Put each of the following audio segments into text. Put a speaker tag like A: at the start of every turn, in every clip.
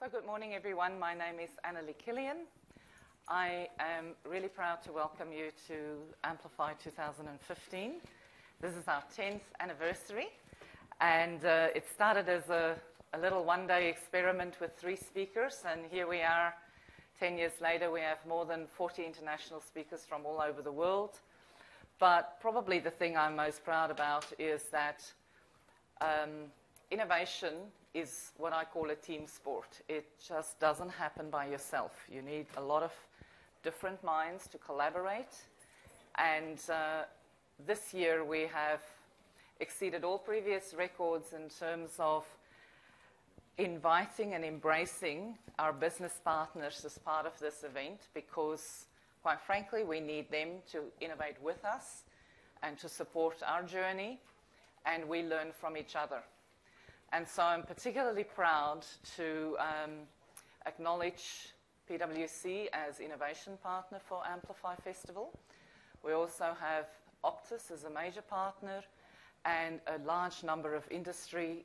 A: So good morning, everyone. My name is Annalie Killian. I am really proud to welcome you to Amplify 2015. This is our 10th anniversary, and it started as a little one-day experiment with 3 speakers, and here we are 10 years later. We have more than 40 international speakers from all over the world. But probably the thing I'm most proud about is that innovation is what I call a team sport. It just doesn't happen by yourself. You need a lot of different minds to collaborate. And this year we have exceeded all previous records in terms of inviting and embracing our business partners as part of this event, because quite frankly, we need them to innovate with us and to support our journey, and we learn from each other. And so I'm particularly proud to acknowledge PwC as innovation partner for Amplify Festival. We also have Optus as a major partner and a large number of industry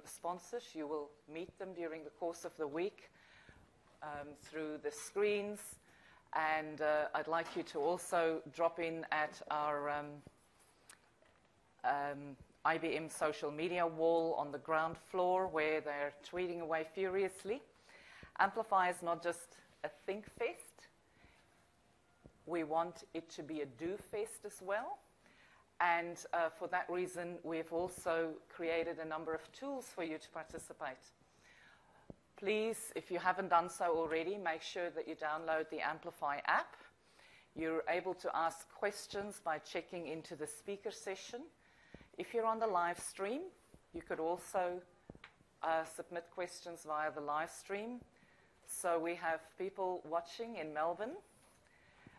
A: sponsors. You will meet them during the course of the week through the screens. And I'd like you to also drop in at our IBM social media wall on the ground floor, where they're tweeting away furiously. Amplify is not just a think fest. We want it to be a do fest as well. And for that reason, we've also created a number of tools for you to participate. Please, if you haven't done so already, make sure that you download the Amplify app. You're able to ask questions by checking into the speaker session. If you're on the live stream, you could also submit questions via the live stream. So we have people watching in Melbourne.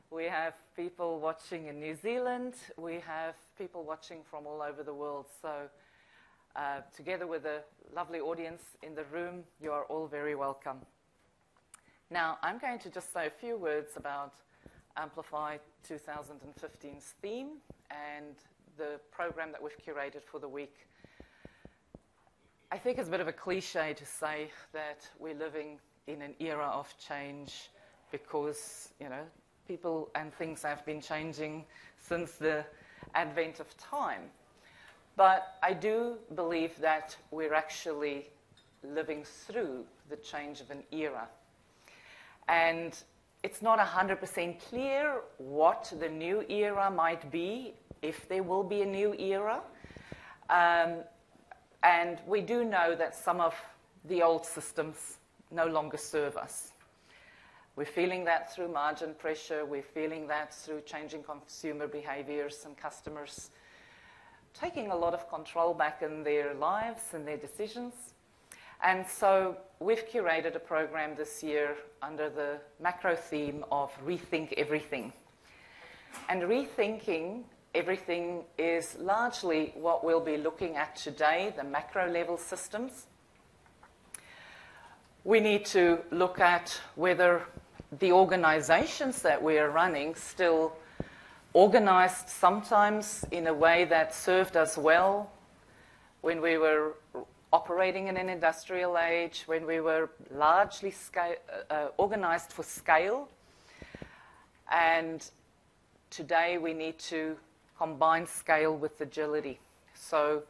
A: We have people watching in New Zealand. We have people watching from all over the world. So together with a lovely audience in the room, you are all very welcome. Now, I'm going to just say a few words about Amplify 2015's theme and the program that we've curated for the week. I think it's a bit of a cliche to say that we're living in an era of change because, you know, people and things have been changing since the advent of time. But I do believe that we're actually living through the change of an era. And it's not 100% clear what the new era might be, if there will be a new era. And we do know that some of the old systems no longer serve us. We're feeling that through margin pressure. We're feeling that through changing consumer behaviors and customers taking a lot of control back in their lives and their decisions. And so we've curated a program this year under the macro theme of Rethink Everything. And rethinking everything is largely what we'll be looking at today, the macro level systems. We need to look at whether the organizations that we are running still organized sometimes in a way that served us well when we were operating in an industrial age, when we were largely organized for scale. And today we need to combine scale with agility. So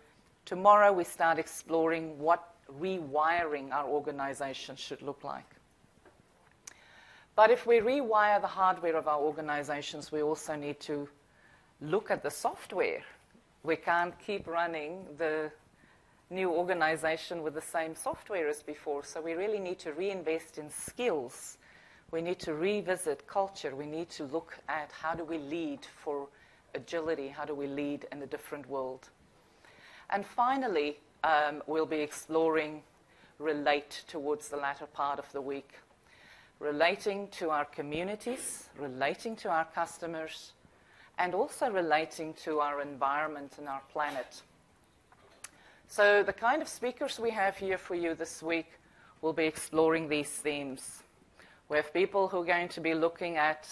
A: tomorrow we start exploring what rewiring our organization should look like. But if we rewire the hardware of our organizations, we also need to look at the software. We can't keep running the new organization with the same software as before. So we really need to reinvest in skills. We need to revisit culture. We need to look at how do we lead for agility, how do we lead in a different world. And finally, we'll be exploring relate towards the latter part of the week. Relating to our communities, relating to our customers, and also relating to our environment and our planet. So the kind of speakers we have here for you this week will be exploring these themes. We have people who are going to be looking at,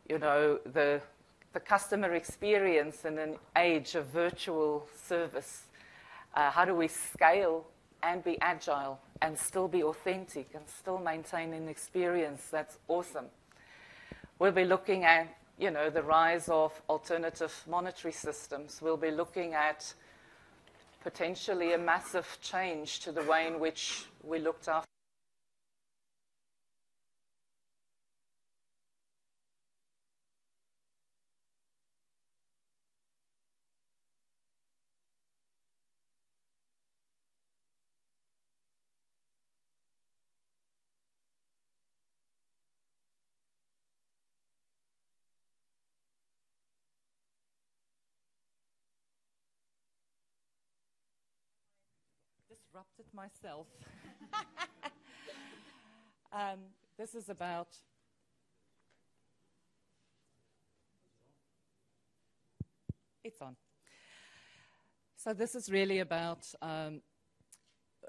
A: you know, the customer experience in an age of virtual service. How do we scale and be agile and still be authentic and still maintain an experience that's awesome. We'll be looking at, you know, the rise of alternative monetary systems. We'll be looking at potentially a massive change to the way in which we looked after. Disrupted myself. This is about it's on. So this is really about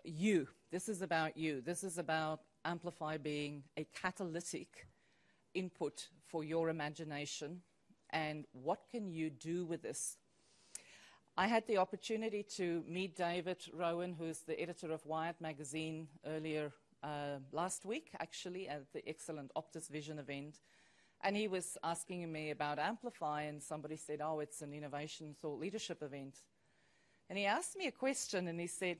A: you. This is about you. This is about Amplify being a catalytic input for your imagination and what can you do with this. I had the opportunity to meet David Rowan, who's the editor of Wired magazine, earlier last week, actually, at the excellent Optus Vision event. And he was asking me about Amplify, and somebody said, oh, it's an innovation thought leadership event. And he asked me a question, and he said,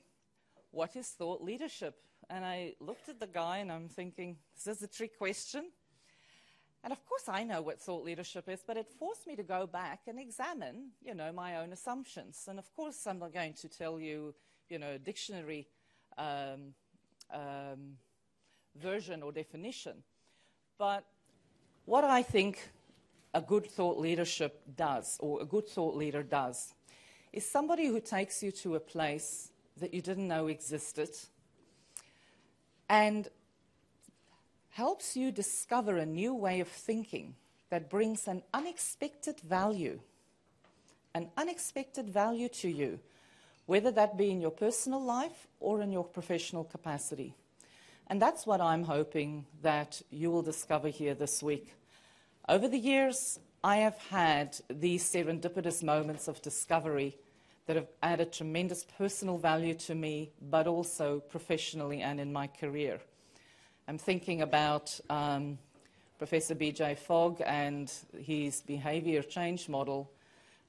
A: what is thought leadership? And I looked at the guy, and I'm thinking, is this a trick question? And of course I know what thought leadership is, but it forced me to go back and examine, you know, my own assumptions. And of course I'm not going to tell you, you know, a dictionary version or definition. But what I think a good thought leadership does, or a good thought leader does, is somebody who takes you to a place that you didn't know existed and helps you discover a new way of thinking that brings an unexpected value to you, whether that be in your personal life or in your professional capacity. And that's what I'm hoping that you will discover here this week. Over the years, I have had these serendipitous moments of discovery that have added tremendous personal value to me, but also professionally and in my career. I'm thinking about Professor B.J. Fogg and his behavior change model.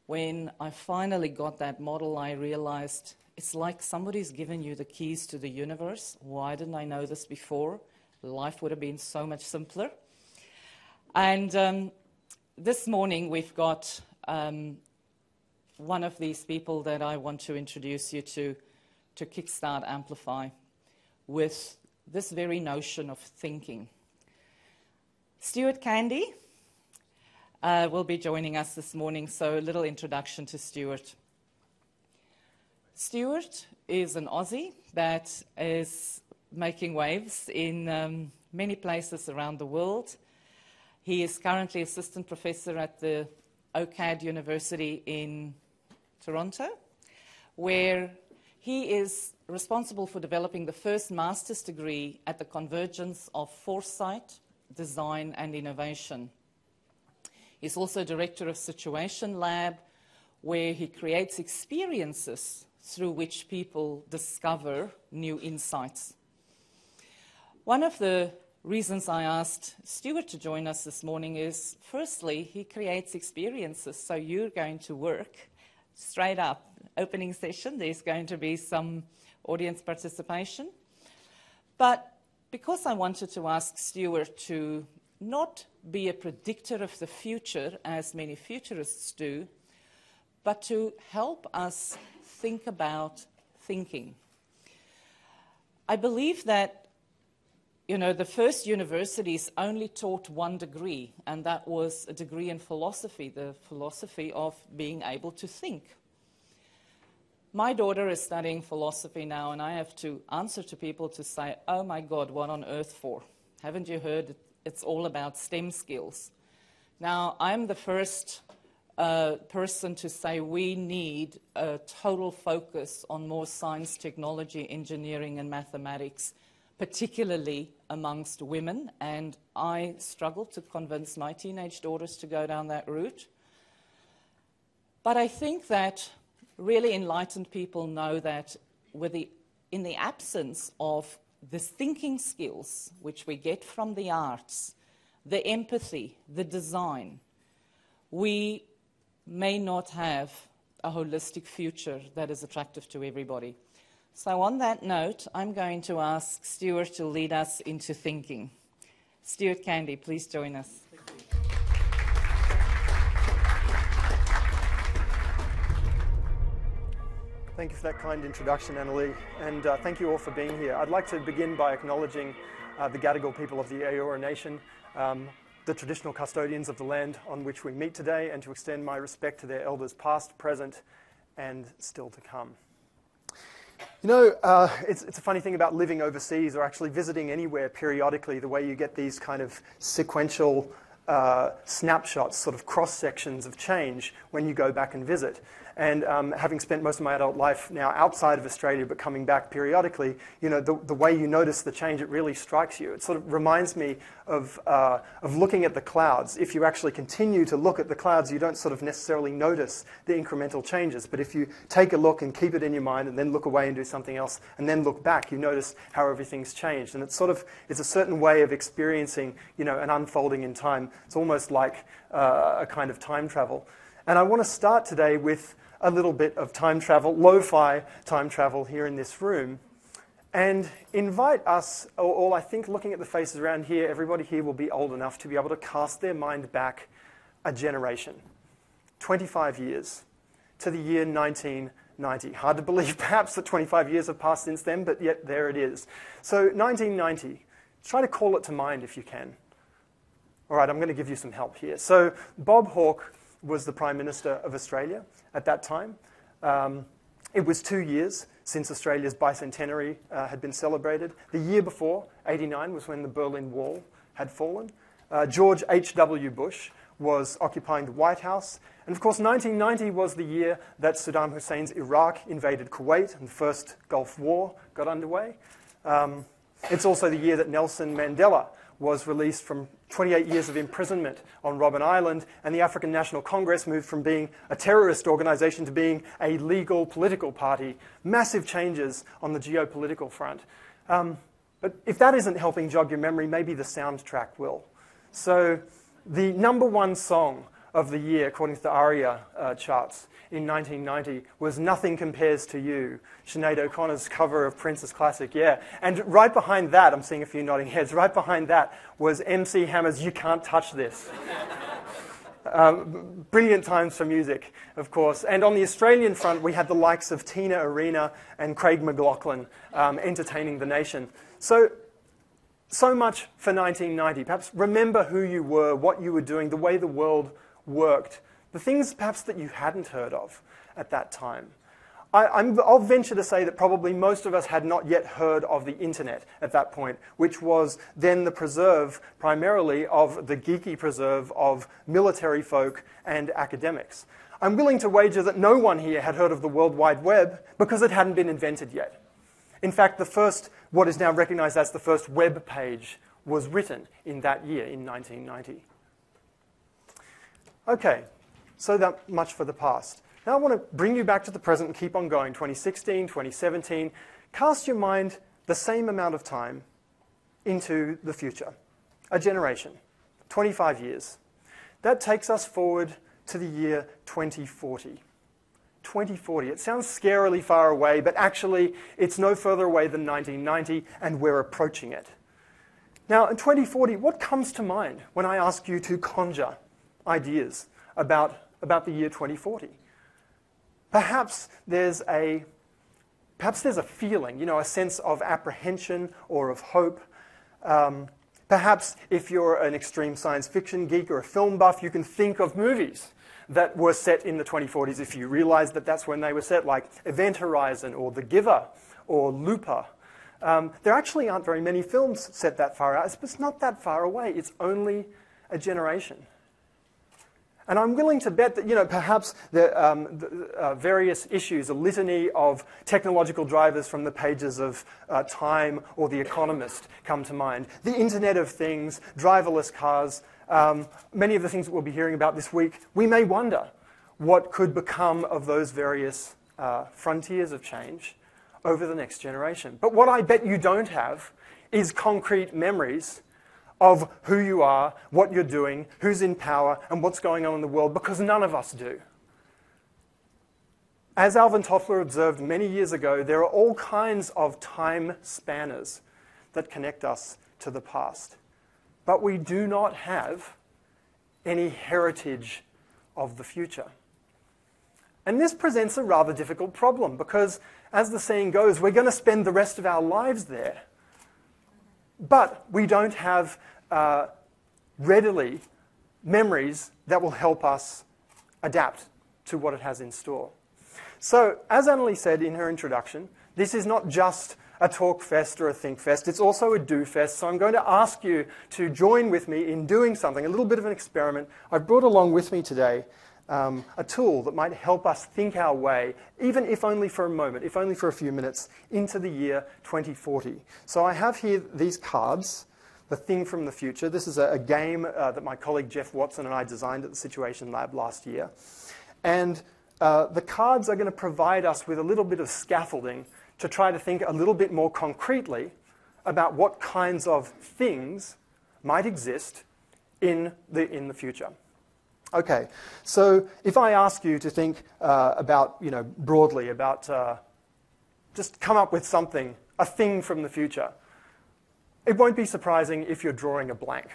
A: When I finally got that model, I realized it's like somebody's given you the keys to the universe. Why didn't I know this before? Life would have been so much simpler. And this morning we've got one of these people that I want to introduce you to kickstart Amplify with this very notion of thinking. Stuart Candy will be joining us this morning, so a little introduction to Stuart. Stuart is an Aussie that is making waves in many places around the world. He is currently assistant professor at the OCAD University in Toronto, where he is responsible for developing the first master's degree at the convergence of foresight, design, and innovation. He's also director of Situation Lab, where he creates experiences through which people discover new insights. One of the reasons I asked Stuart to join us this morning is, firstly, he creates experiences, so you're going to work straight up. Opening session, there's going to be some audience participation. But because I wanted to ask Stuart to not be a predictor of the future, as many futurists do, but to help us think about thinking. I believe that, you know, the first universities only taught one degree, and that was a degree in philosophy, the philosophy of being able to think. My daughter is studying philosophy now, and I have to answer to people to say, oh my God, what on earth for? Haven't you heard it's all about STEM skills? Now, I'm the first person to say we need a total focus on more science, technology, engineering, and mathematics, particularly amongst women, and I struggle to convince my teenage daughters to go down that route. But I think that really enlightened people know that with the in the absence of the thinking skills, which we get from the arts, the empathy, the design, we may not have a holistic future that is attractive to everybody. So on that note, I'm going to ask Stuart to lead us into thinking. Stuart Candy, please join us.
B: Thank you for that kind introduction, Annalie, and thank you all for being here. I'd like to begin by acknowledging the Gadigal people of the Eora Nation, the traditional custodians of the land on which we meet today, and to extend my respect to their elders past, present, and still to come. You know, it's a funny thing about living overseas or actually visiting anywhere periodically, the way you get these kind of sequential snapshots, sort of cross-sections of change when you go back and visit. And having spent most of my adult life now outside of Australia but coming back periodically, you know, the way you notice the change, it really strikes you. It sort of reminds me of looking at the clouds. If you actually continue to look at the clouds, you don't sort of necessarily notice the incremental changes. But if you take a look and keep it in your mind and then look away and do something else and then look back, you notice how everything's changed. And it's a certain way of experiencing, you know, an unfolding in time. It's almost like a kind of time travel. And I want to start today with a little bit of time travel, lo-fi time travel here in this room, and invite us, all I think looking at the faces around here, everybody here will be old enough to be able to cast their mind back a generation, 25 years, to the year 1990. Hard to believe perhaps that 25 years have passed since then, but yet there it is. So 1990, try to call it to mind if you can. All right, I'm going to give you some help here. So Bob Hawke was the Prime Minister of Australia at that time. It was 2 years since Australia's bicentenary had been celebrated. The year before, 89, was when the Berlin Wall had fallen. George H.W. Bush was occupying the White House. And of course, 1990 was the year that Saddam Hussein's Iraq invaded Kuwait and the first Gulf War got underway. It's also the year that Nelson Mandela was released from 28 years of imprisonment on Robben Island, and the African National Congress moved from being a terrorist organization to being a legal political party. Massive changes on the geopolitical front. But if that isn't helping jog your memory, maybe the soundtrack will. So the #1 song of the year, according to the ARIA charts in 1990, was Nothing Compares to You, Sinead O'Connor's cover of Prince's classic, yeah. And right behind that, I'm seeing a few nodding heads, right behind that was MC Hammer's You Can't Touch This. Brilliant times for music, of course. And on the Australian front, we had the likes of Tina Arena and Craig McLachlan entertaining the nation. So much for 1990. Perhaps remember who you were, what you were doing, the way the world worked, the things perhaps that you hadn't heard of at that time. I'll venture to say that probably most of us had not yet heard of the internet at that point, which was then the preserve primarily of the geeky preserve of military folk and academics. I'm willing to wager that no one here had heard of the World Wide Web because it hadn't been invented yet. In fact, the first, what is now recognized as the first web page, was written in that year, in 1990. Okay, so that much for the past. Now I want to bring you back to the present and keep on going. 2016, 2017. Cast your mind the same amount of time into the future. A generation. 25 years. That takes us forward to the year 2040. 2040. It sounds scarily far away, but actually it's no further away than 1990, and we're approaching it. Now, in 2040, what comes to mind when I ask you to conjure ideas about the year 2040? Perhaps there's a feeling, you know, a sense of apprehension or of hope. Perhaps if you're an extreme science fiction geek or a film buff, you can think of movies that were set in the 2040s if you realize that that's when they were set, like Event Horizon or The Giver or Looper. There actually aren't very many films set that far out. It's not that far away. It's only a generation. And I'm willing to bet that, you know, perhaps the various issues, a litany of technological drivers from the pages of Time or The Economist come to mind. The Internet of Things, driverless cars, many of the things that we'll be hearing about this week, we may wonder what could become of those various frontiers of change over the next generation. But what I bet you don't have is concrete memories of who you are, what you're doing, who's in power, and what's going on in the world, because none of us do. As Alvin Toffler observed many years ago, there are all kinds of time spanners that connect us to the past. But we do not have any heritage of the future. And this presents a rather difficult problem because, as the saying goes, we're going to spend the rest of our lives there. But we don't have readily memories that will help us adapt to what it has in store. So, as Annalie said in her introduction, this is not just a talk fest or a think fest, it's also a do fest. So I'm going to ask you to join with me in doing something, a little bit of an experiment. I've brought along with me today a tool that might help us think our way, even if only for a moment, if only for a few minutes, into the year 2040. So I have here these cards, The Thing from the Future. This is a game that my colleague Jeff Watson and I designed at the Situation Lab last year. And the cards are going to provide us with a little bit of scaffolding to try to think a little bit more concretely about what kinds of things might exist in the future. Okay, so if I ask you to think about, broadly about, just come up with something, a thing from the future, it won't be surprising if you're drawing a blank.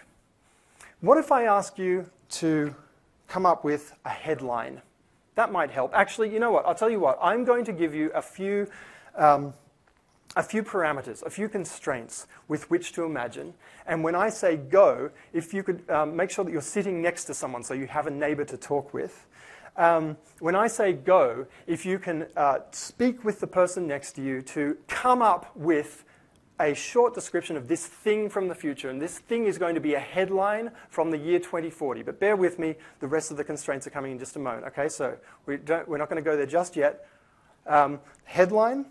B: What if I ask you to come up with a headline? That might help. Actually, you know what? I'll tell you what. I'm going to give you a few parameters, a few constraints with which to imagine. And when I say go, if you could make sure that you're sitting next to someone so you have a neighbor to talk with. When I say go, if you can speak with the person next to you to come up with a short description of this thing from the future. And this thing is going to be a headline from the year 2040. But bear with me, the rest of the constraints are coming in just a moment. Okay, so we're not going to go there just yet. Headline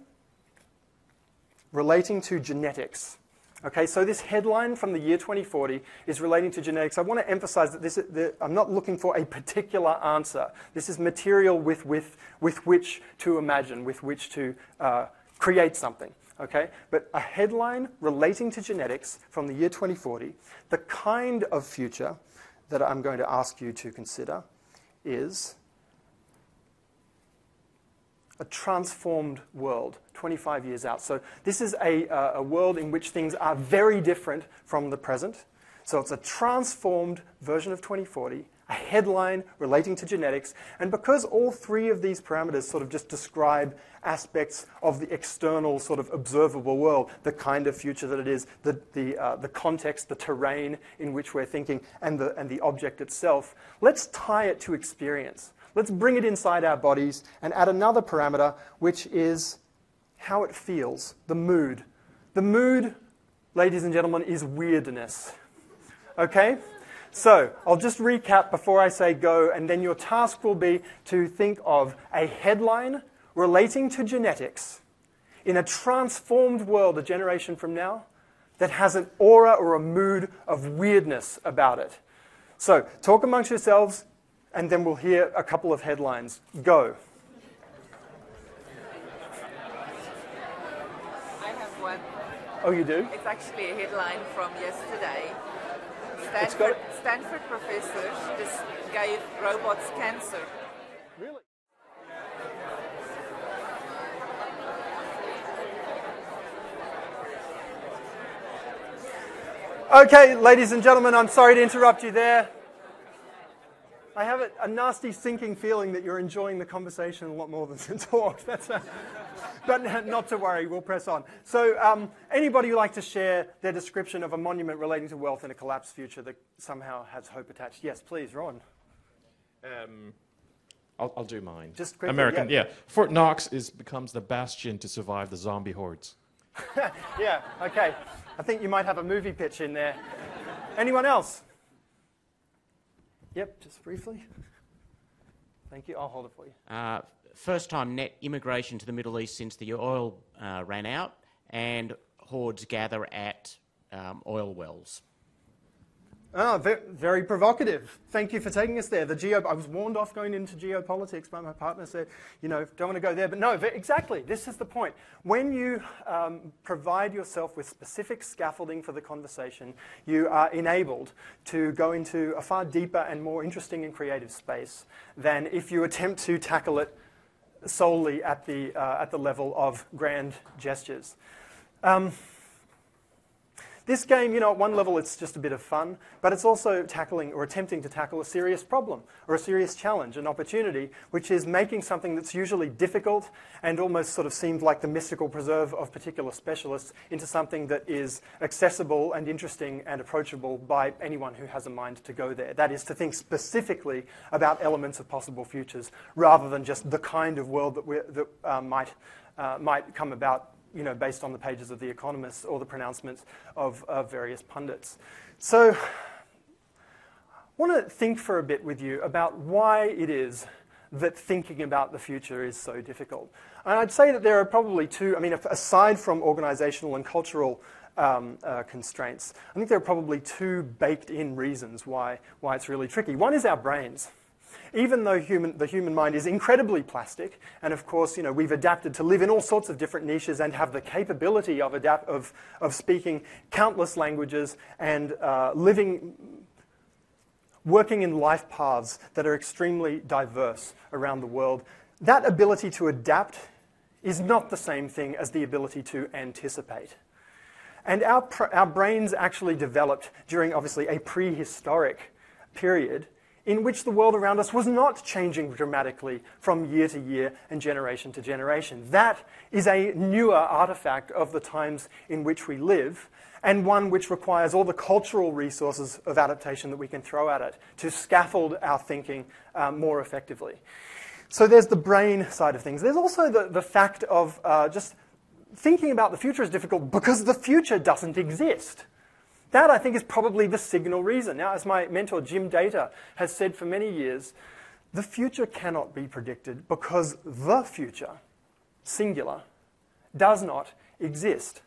B: relating to genetics. Okay, so this headline from the year 2040 is relating to genetics. I want to emphasize that I'm not looking for a particular answer. This is material with which to imagine, with which to create something. Okay, but a headline relating to genetics from the year 2040, the kind of future that I'm going to ask you to consider is a transformed world, 25 years out. So this is a world in which things are very different from the present. So it's a transformed version of 2040, a headline relating to genetics. And because all three of these parameters sort of just describe aspects of the external sort of observable world, the kind of future that it is, the context, the terrain in which we're thinking, and the object itself, let's tie it to experience. Let's bring it inside our bodies and add another parameter, which is how it feels, the mood. The mood, ladies and gentlemen, is weirdness. Okay? So I'll just recap before I say go, and then your task will be to think of a headline relating to genetics in a transformed world a generation from now that has an aura or a mood of weirdness about it. So talk amongst yourselves, and then we'll hear a couple of headlines. Go.
A: I have one.
B: Oh, you do?
A: It's actually a headline from yesterday. Stanford professors just gave robots cancer.
B: Really? Okay, ladies and gentlemen, I'm sorry to interrupt you there. I have a nasty sinking feeling that you're enjoying the conversation a lot more than the talk. But not to worry, we'll press on. So anybody who'd like to share their description of a monument relating to wealth in a collapsed future that somehow has hope attached? Yes, please, Ron.
C: I'll do mine.
B: Just quickly,
C: American, yeah. Fort Knox becomes the bastion to survive the zombie hordes.
B: Yeah, okay. I think you might have a movie pitch in there. Anyone else? Yep, just briefly. Thank you. I'll hold it for you.
D: First time net immigration to the Middle East since the oil ran out, and hordes gather at oil wells.
B: Very provocative. Thank you for taking us there. I was warned off going into geopolitics by my partner, said, you know, don't want to go there. But no, exactly, this is the point. When you provide yourself with specific scaffolding for the conversation, you are enabled to go into a far deeper and more interesting and creative space than if you attempt to tackle it solely at the level of grand gestures. This game, you know, at one level it's just a bit of fun, but it's also tackling or attempting to tackle a serious problem or a serious challenge, an opportunity, which is making something that's usually difficult and almost sort of seems like the mystical preserve of particular specialists into something that is accessible and interesting and approachable by anyone who has a mind to go there. That is, to think specifically about elements of possible futures rather than just the kind of world that might come about, you know, based on the pages of The Economist or the pronouncements of various pundits. So I want to think for a bit with you about why it is that thinking about the future is so difficult. And I'd say that there are probably two, I mean, aside from organizational and cultural constraints, I think there are probably two baked-in reasons why it's really tricky. One is our brains. Even though the human mind is incredibly plastic, and of course, you know, we've adapted to live in all sorts of different niches and have the capability of speaking countless languages and working in life paths that are extremely diverse around the world, that ability to adapt is not the same thing as the ability to anticipate. And our brains actually developed during, obviously, a prehistoric period in which the world around us was not changing dramatically from year to year and generation to generation. That is a newer artifact of the times in which we live, and one which requires all the cultural resources of adaptation that we can throw at it to scaffold our thinking more effectively. So there's the brain side of things. There's also the fact of just thinking about the future is difficult because the future doesn't exist. That, I think, is probably the signal reason. Now, as my mentor, Jim Data, has said for many years, the future cannot be predicted because the future, singular, does not exist.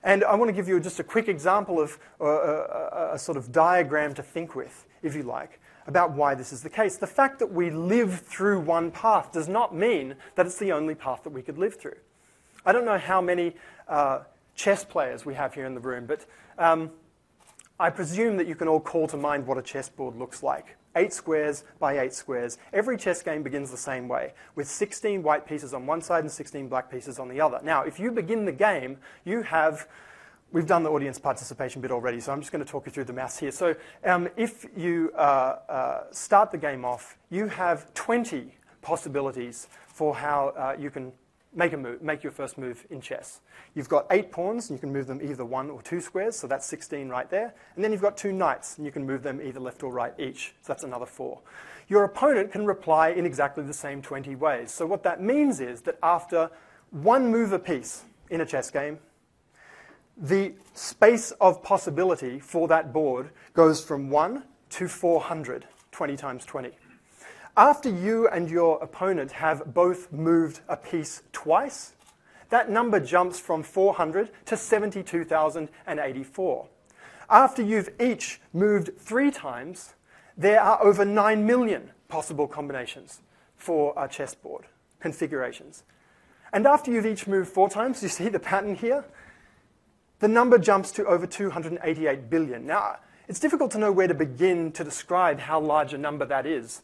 B: And I want to give you just a quick example of a sort of diagram to think with, if you like, about why this is the case. The fact that we live through one path does not mean that it's the only path that we could live through. I don't know how many chess players we have here in the room, but I presume that you can all call to mind what a chessboard looks like. 8 squares by 8 squares. Every chess game begins the same way, with 16 white pieces on one side and 16 black pieces on the other. Now, if you begin the game, you have... We've done the audience participation bit already, so I'm just going to talk you through the maths here. So if you start the game off, you have 20 possibilities for how you can make your first move in chess. You've got 8 pawns, and you can move them either 1 or 2 squares, so that's 16 right there. And then you've got 2 knights, and you can move them either left or right each, so that's another 4. Your opponent can reply in exactly the same 20 ways. So what that means is that after 1 move apiece in a chess game, the space of possibility for that board goes from 1 to 400, 20 times 20. After you and your opponent have both moved a piece twice, that number jumps from 400 to 72,084. After you've each moved 3 times, there are over 9 million possible combinations for a chessboard configurations. And after you've each moved 4 times, you see the pattern here? The number jumps to over 288 billion. Now, it's difficult to know where to begin to describe how large a number that is.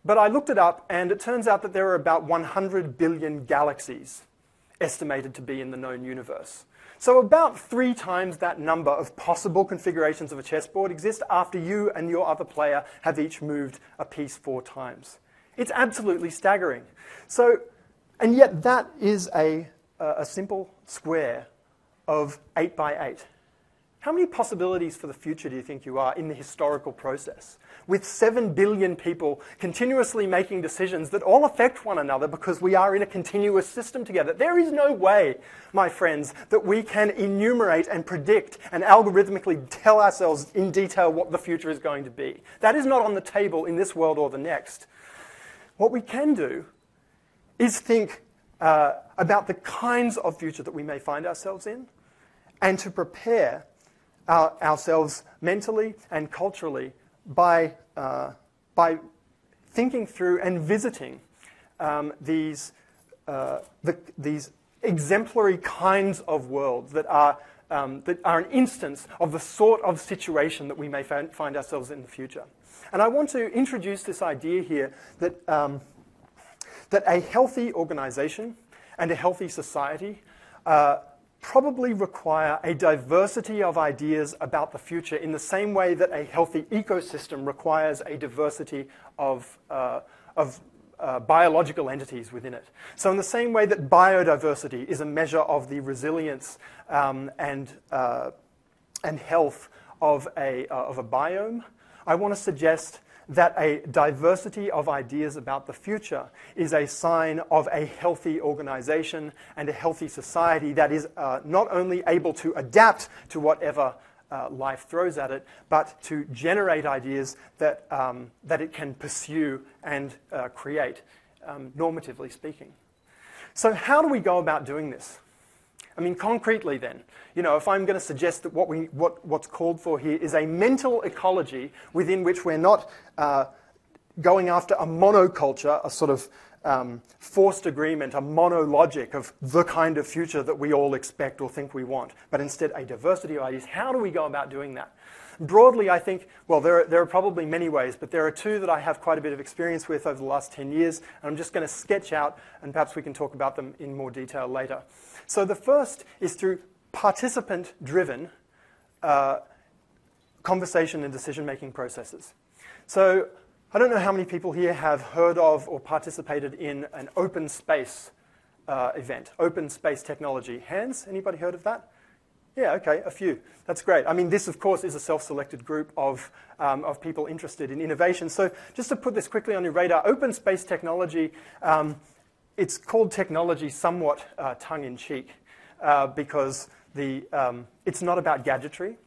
B: But I looked it up, and it turns out that there are about 100 billion galaxies estimated to be in the known universe. So about 3 times that number of possible configurations of a chessboard exist after you and your other player have each moved a piece 4 times. It's absolutely staggering. So, and yet that is a simple square of 8 by 8. How many possibilities for the future do you think you are in the historical process? With 7 billion people continuously making decisions that all affect one another because we are in a continuous system together. There is no way, my friends, that we can enumerate and predict and algorithmically tell ourselves in detail what the future is going to be. That is not on the table in this world or the next. What we can do is think about the kinds of future that we may find ourselves in and to prepare ourselves mentally and culturally by thinking through and visiting these exemplary kinds of worlds that are an instance of the sort of situation that we may find ourselves in the future. And I want to introduce this idea here that, that a healthy organization and a healthy society probably require a diversity of ideas about the future in the same way that a healthy ecosystem requires a diversity of biological entities within it. So in the same way that biodiversity is a measure of the resilience and health of a biome, I want to suggest that a diversity of ideas about the future is a sign of a healthy organization and a healthy society that is not only able to adapt to whatever life throws at it, but to generate ideas that, that it can pursue and create, normatively speaking. So how do we go about doing this? I mean, concretely then, if I'm going to suggest that what's called for here is a mental ecology within which we're not going after a monoculture, a sort of forced agreement, a monologic of the kind of future that we all expect or think we want, but instead a diversity of ideas. How do we go about doing that? Broadly, I think, well, there are probably many ways, but there are two that I have quite a bit of experience with over the last 10 years, and I'm just going to sketch out, and perhaps we can talk about them in more detail later. So the first is through participant-driven conversation and decision-making processes. So I don't know how many people here have heard of or participated in an open space event, open space technology. Hands? Anybody heard of that? Yeah, okay, a few. That's great. I mean, this, of course, is a self-selected group of people interested in innovation. So just to put this quickly on your radar, open space technology, it's called technology somewhat tongue-in-cheek because it's not about gadgetry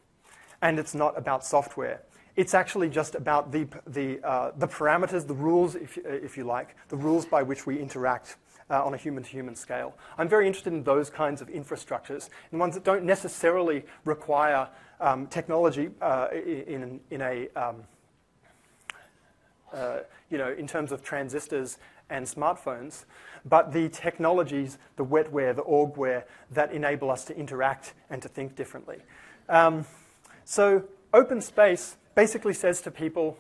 B: and it's not about software. It's actually just about the parameters, the rules, if you like, the rules by which we interact on a human-to-human scale. I'm very interested in those kinds of infrastructures, and ones that don't necessarily require technology in terms of transistors and smartphones, but the technologies, the wetware, the orgware that enable us to interact and to think differently. So open space basically says to people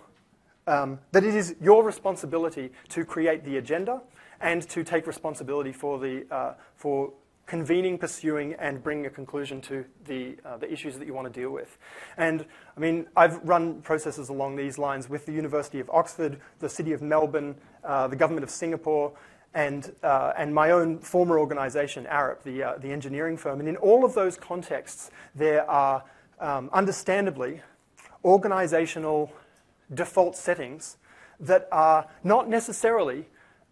B: that it is your responsibility to create the agenda and to take responsibility for convening, pursuing, and bringing a conclusion to the issues that you want to deal with. And I mean, I've run processes along these lines with the University of Oxford, the City of Melbourne, the Government of Singapore, and my own former organization, Arup, the engineering firm. And in all of those contexts, there are understandably organizational default settings that are not necessarily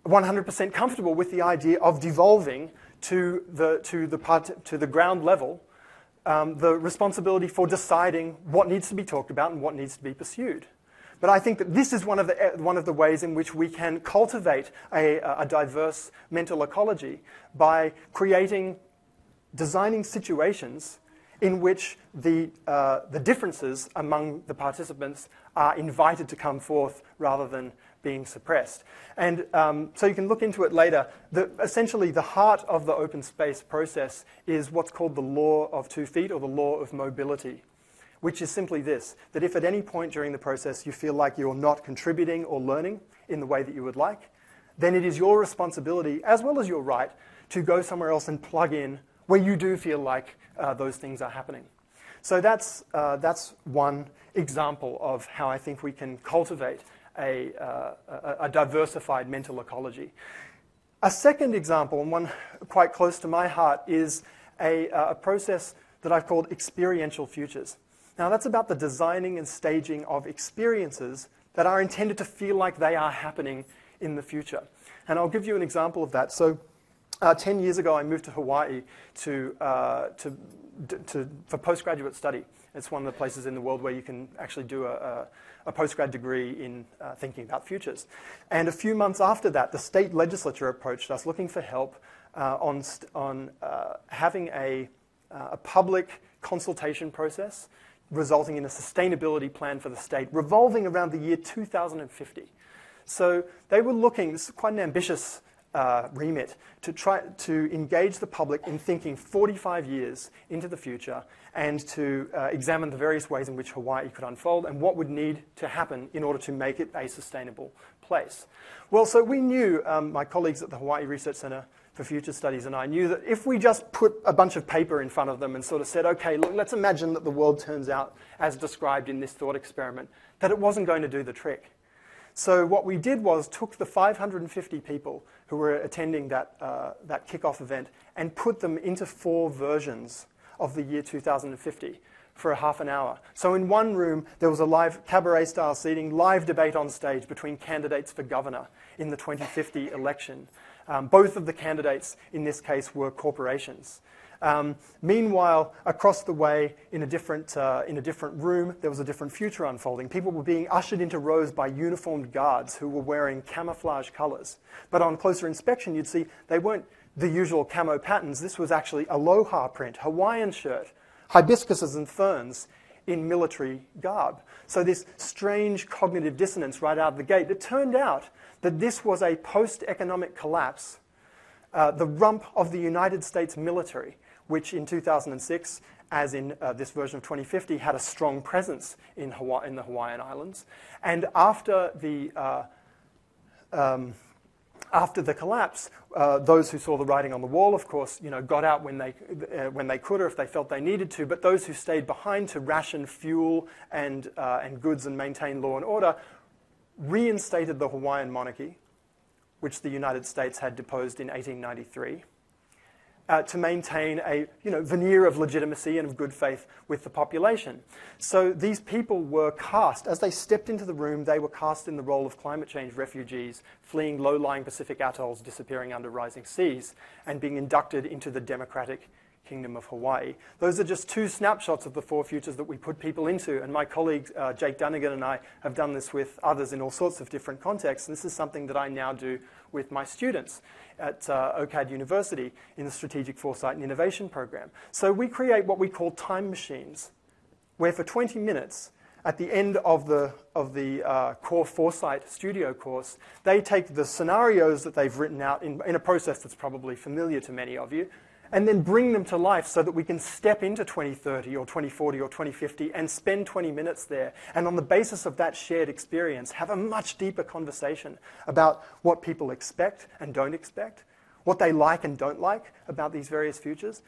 B: 100% comfortable with the idea of devolving to the ground level the responsibility for deciding what needs to be talked about and what needs to be pursued. But I think that this is one of the ways in which we can cultivate a diverse mental ecology by designing situations in which the differences among the participants are invited to come forth rather than being suppressed. And so you can look into it later. Essentially, the heart of the open space process is what's called the law of 2 feet, or the law of mobility, which is simply this, that if at any point during the process you feel like you're not contributing or learning in the way that you would like, then it is your responsibility, as well as your right, to go somewhere else and plug in where you do feel like those things are happening. So that's one example of how I think we can cultivate a diversified mental ecology. A second example, and one quite close to my heart, is a process that I've called experiential futures. Now that's about the designing and staging of experiences that are intended to feel like they are happening in the future. And I'll give you an example of that. So 10 years ago, I moved to Hawaii for postgraduate study. It's one of the places in the world where you can actually do a postgrad degree in thinking about futures. And a few months after that, the state legislature approached us looking for help on having a public consultation process resulting in a sustainability plan for the state revolving around the year 2050. So they were looking, this is quite an ambitious remit, to try to engage the public in thinking 45 years into the future and to examine the various ways in which Hawaii could unfold and what would need to happen in order to make it a sustainable place. Well, so we knew, my colleagues at the Hawaii Research Center for Future Studies and I knew that if we just put a bunch of paper in front of them and sort of said, okay, look, let's imagine that the world turns out as described in this thought experiment, that it wasn't going to do the trick. So what we did was took the 550 people who were attending that kickoff event and put them into 4 versions of the year 2050 for a half an hour. So in one room, there was a live cabaret-style seating, live debate on stage between candidates for governor in the 2050 election. Both of the candidates in this case were corporations. Meanwhile, across the way, in a different room, there was a different future unfolding. People were being ushered into rows by uniformed guards who were wearing camouflage colors. But on closer inspection, you'd see they weren't the usual camo patterns. This was actually aloha print, Hawaiian shirt, hibiscuses and ferns in military garb. So this strange cognitive dissonance right out of the gate. It turned out that this was a post-economic collapse, the rump of the United States military, which in 2006, as in this version of 2050, had a strong presence in the Hawaiian Islands. And after the collapse, those who saw the writing on the wall, of course, got out when they could or if they felt they needed to. But those who stayed behind to ration fuel and goods and maintain law and order reinstated the Hawaiian monarchy, which the United States had deposed in 1893. To maintain a veneer of legitimacy and of good faith with the population. So these people were cast, as they stepped into the room, they were cast in the role of climate change refugees, fleeing low-lying Pacific atolls, disappearing under rising seas, and being inducted into the democratic Kingdom of Hawaii. Those are just 2 snapshots of the 4 futures that we put people into, and my colleague Jake Dunnigan and I have done this with others in all sorts of different contexts, and this is something that I now do with my students at OCAD University in the Strategic Foresight and Innovation program. So we create what we call time machines, where for 20 minutes, at the end of the core Foresight studio course, they take the scenarios that they've written out in a process that's probably familiar to many of you, and then bring them to life so that we can step into 2030 or 2040 or 2050 and spend 20 minutes there. And on the basis of that shared experience, have a much deeper conversation about what people expect and don't expect, what they like and don't like about these various futures,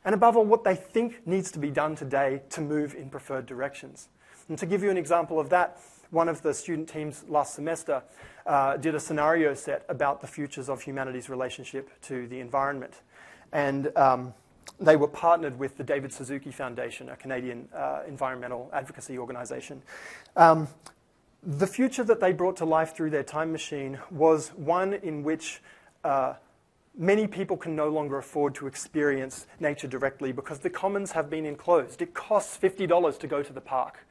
B: and above all, what they think needs to be done today to move in preferred directions. And to give you an example of that, one of the student teams last semester did a scenario set about the futures of humanity's relationship to the environment. And they were partnered with the David Suzuki Foundation, a Canadian environmental advocacy organization. The future that they brought to life through their time machine was one in which many people can no longer afford to experience nature directly because the commons have been enclosed. It costs $50 to go to the park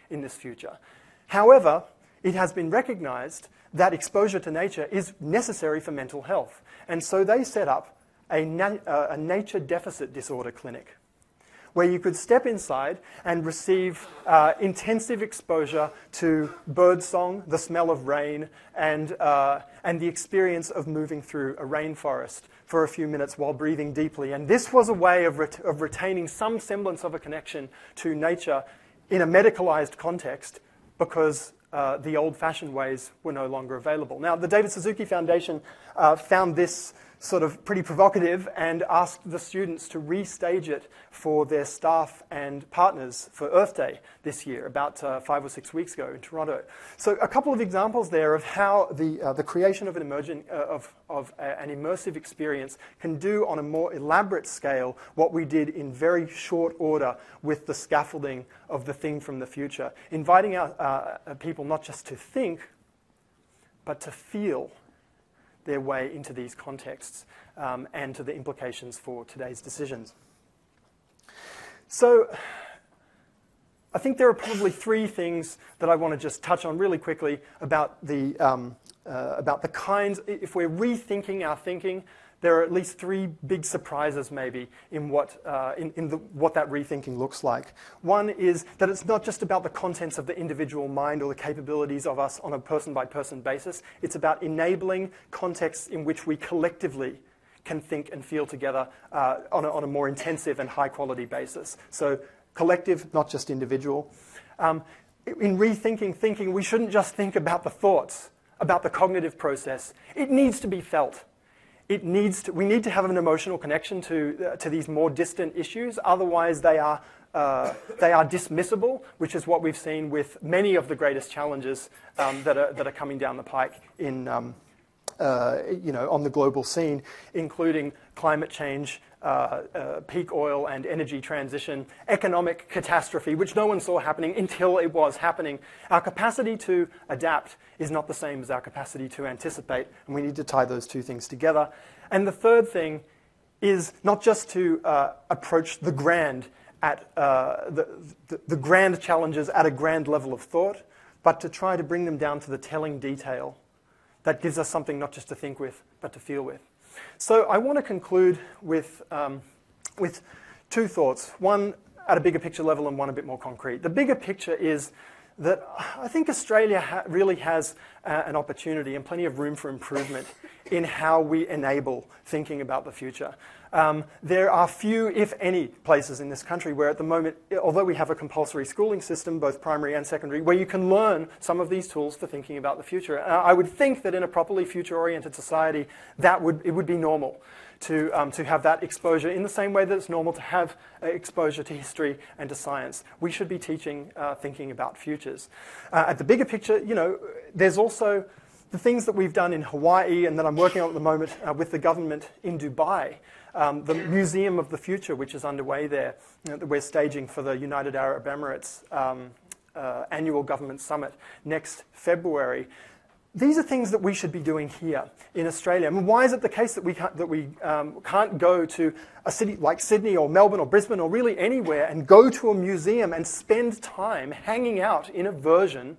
B: in this future. However, it has been recognized that exposure to nature is necessary for mental health. And so they set up a nature deficit disorder clinic where you could step inside and receive intensive exposure to birdsong, the smell of rain, and the experience of moving through a rainforest for a few minutes while breathing deeply. And this was a way of retaining some semblance of a connection to nature in a medicalized context because the old-fashioned ways were no longer available. Now, the David Suzuki Foundation found this sort of pretty provocative and asked the students to restage it for their staff and partners for Earth Day this year, about 5 or 6 weeks ago in Toronto. So a couple of examples there of how the creation of an immersive experience can do on a more elaborate scale what we did in very short order with the scaffolding of the thing from the future, inviting people not just to think, but to feel their way into these contexts and to the implications for today's decisions. So I think there are probably 3 things that I want to just touch on really quickly about the kinds, if we're rethinking our thinking, there are at least three big surprises maybe in what that rethinking looks like. One is that it's not just about the contents of the individual mind or the capabilities of us on a person-by-person basis. It's about enabling contexts in which we collectively can think and feel together on a more intensive and high-quality basis. So collective, not just individual. In rethinking thinking, we shouldn't just think about the thoughts, about the cognitive process. It needs to be felt. We need to have an emotional connection to these more distant issues. Otherwise, they are dismissible, which is what we've seen with many of the greatest challenges that are coming down the pike in on the global scene, including climate change, peak oil and energy transition, economic catastrophe, which no one saw happening until it was happening. Our capacity to adapt is not the same as our capacity to anticipate, and we need to tie those two things together. And the third thing is not just to approach the grand at the grand challenges at a grand level of thought, but to try to bring them down to the telling detail that gives us something not just to think with, but to feel with. So I want to conclude with two thoughts, one at a bigger picture level and one a bit more concrete. The bigger picture is that I think Australia really has an opportunity and plenty of room for improvement in how we enable thinking about the future. There are few, if any, places in this country where at the moment, although we have a compulsory schooling system, both primary and secondary, where you can learn some of these tools for thinking about the future. I would think that in a properly future-oriented society, it would be normal to have that exposure in the same way that it's normal to have exposure to history and to science. We should be teaching thinking about futures. At the bigger picture, there's also the things that we've done in Hawaii and that I'm working on at the moment with the government in Dubai. The Museum of the Future, which is underway there, that we're staging for the United Arab Emirates annual government summit next February. These are things that we should be doing here in Australia. I mean, why is it the case that we can't go to a city like Sydney or Melbourne or Brisbane or really anywhere and go to a museum and spend time hanging out in a version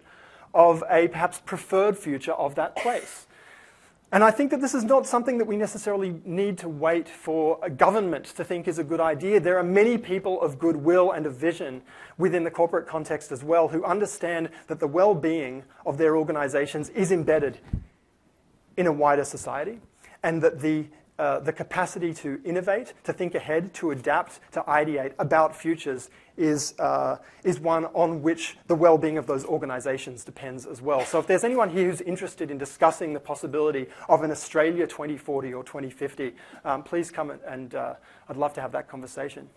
B: of a perhaps preferred future of that place? And I think that this is not something that we necessarily need to wait for a government to think is a good idea. There are many people of goodwill and of vision within the corporate context as well who understand that the well-being of their organizations is embedded in a wider society, and that the capacity to innovate, to think ahead, to adapt, to ideate about futures is one on which the well-being of those organizations depends as well. So if there's anyone here who's interested in discussing the possibility of an Australia 2040 or 2050, please come and I'd love to have that conversation.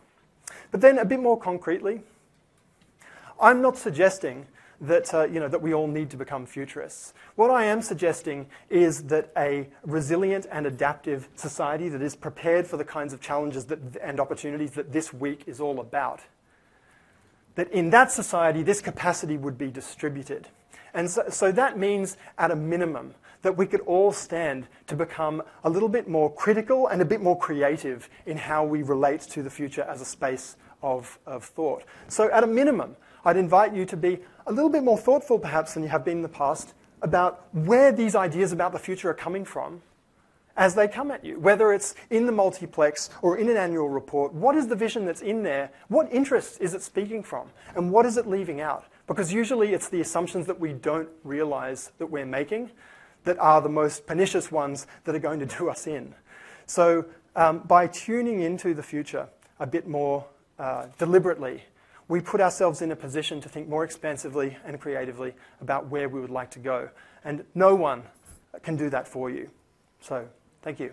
B: But then a bit more concretely, I'm not suggesting that, that we all need to become futurists. What I am suggesting is that a resilient and adaptive society that is prepared for the kinds of challenges and opportunities that this week is all about, that in that society, this capacity would be distributed. And so that means, at a minimum, that we could all stand to become a little bit more critical and a bit more creative in how we relate to the future as a space of thought. So at a minimum, I'd invite you to be a little bit more thoughtful, perhaps, than you have been in the past, about where these ideas about the future are coming from as they come at you. Whether it's in the multiplex or in an annual report, what is the vision that's in there? What interests is it speaking from? And what is it leaving out? Because usually it's the assumptions that we don't realize that we're making that are the most pernicious ones that are going to do us in. So by tuning into the future a bit more deliberately, we put ourselves in a position to think more expansively and creatively about where we would like to go. And no one can do that for you. So, thank you.